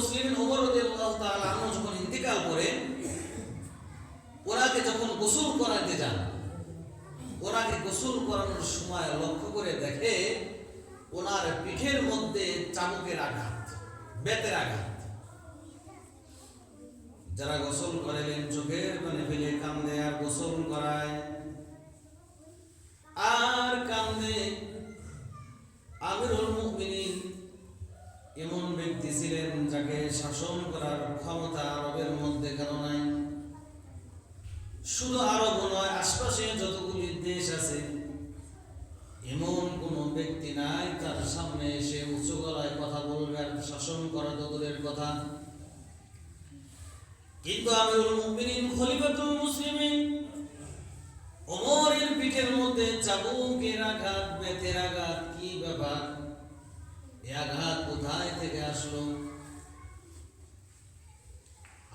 মুসলিমিন ওমর রাদিয়াল্লাহু তাআলা আনহু যখন ইন্তিকাল করেন, ওনাকে যখন গোসল করাতে যান, ওনাকে গোসল করানোর সময় লক্ষ্য করে দেখে ওনার পিঠের মধ্যে চাবুকের আঘাত, বেতের আঘাত। যারা গোসল করালেন চোখের পানি ফেলে কান্দে আর গোসল করায় আর কান্দে। আমিরুল মুমিনিন এমন ব্যক্তি ছিলেন যাকে শাসন করার ক্ষমতা আরবের মধ্যে কারো নাই। শুধু আরব নয়, আশপাশে যতগুলি দেশ আছে এমন কোন ব্যক্তি নাই তার সামনে এসে উঁচু গলায় কথা বলবে আর শাসন করা তো দূরের কথা। কিন্তু আমিরুল মুমিনিন খলিফাতুল মুসলিমিন ওমরের পিঠের মধ্যে চাবুকের আঘাত, বেতের আঘাত, কি ব্যাপার? এই আঘাত কোথায় থেকে আসলো?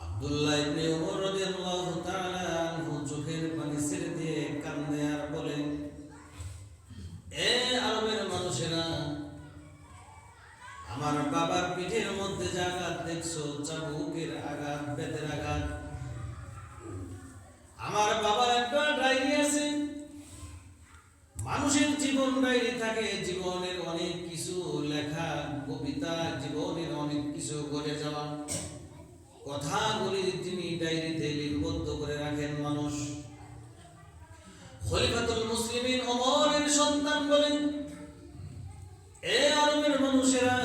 আব্দুল্লাহ ইবনে ওমর রাদিয়াল্লাহু তাআলা আনহু চোখের পানি ছেড়ে দিয়ে কান্দে আর বলে, এ আরবের মানুষেরা, আমার বাবার পিঠের মধ্যে যে আঘাত দেখছো, চাবুকের আঘাত, বেতের আঘাত, আমার বাবার একটা ডায়েরি আছে। মানুষের জীবন ডায়েরি থাকে, জীবনের অনেক কিছু লেখা, কবিতা, জীবনের অনেক কিছু ঘটে যাওয়া কথাগুলি তিনি ডায়েরিতে লিপিবদ্ধ করে রাখেন মানুষ। খলিফাতুল মুসলিমিন ওমরের সন্তান বলেন, এ আরবের মানুষেরা,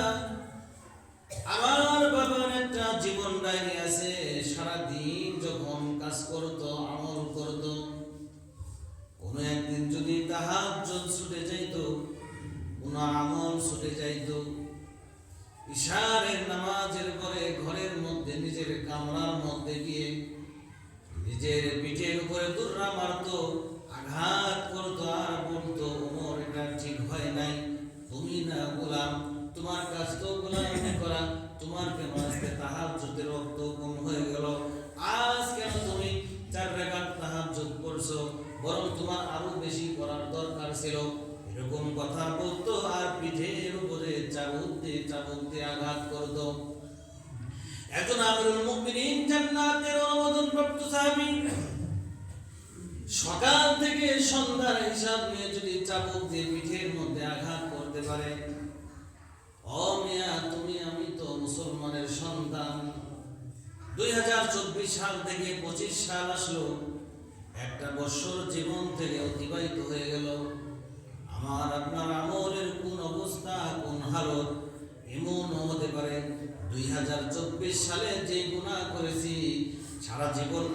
আমার বাবার একটা জীবন ডায়েরি আছে। সারাদিন যখন কাজ করত, আমল করত, কোন একদিন যদি তাহাজ্জুদ ছুটে যাইত, কোন আমল ছুটে যাইত, ইশারের নামাজের পরে ঘরের মধ্যে নিজের কামরার মধ্যে গিয়ে নিজের পিঠের উপরে দুর্রা মারত, আঘাত করত আর বলতো, ওমর এটা ঠিক হয় নাই, তুমি না গোলাম, তোমার কাজ তো গোলামি করা, তোমার কেন আজকে তাহাজ্জুদের রক্ত কম হয়ে গেল? আজ কেন তুমি 4 রাকাত তাহাজ্জুদ করছো? বরং তোমার আরো বেশি করার দরকার ছিল। এরকম কথা বলতো আর পিঠের উপরে চাবুক দিয়ে আঘাত করতো। একজন আমিরুল মুমিনিন জান্নাতের অনুমোদন প্রাপ্ত সাহাবী, সকাল থেকে সন্ধ্যার হিসাব নিয়ে যদি চাবুক দিয়ে পিঠের মধ্যে আঘাত করতে পারে, ও মিয়া, তুমি আমি তো মুসলমানের সন্তান। 2024 সাল থেকে 25 সাল আসলো, একটা বছর জীবন থেকে অতিবাহিত হয়ে গেল। আমার আপনার আমলের কোন অবস্থা, কোন হালত? এমন হতে পারে 2024 সালে যে গুনাহ করেছি সারা জীবন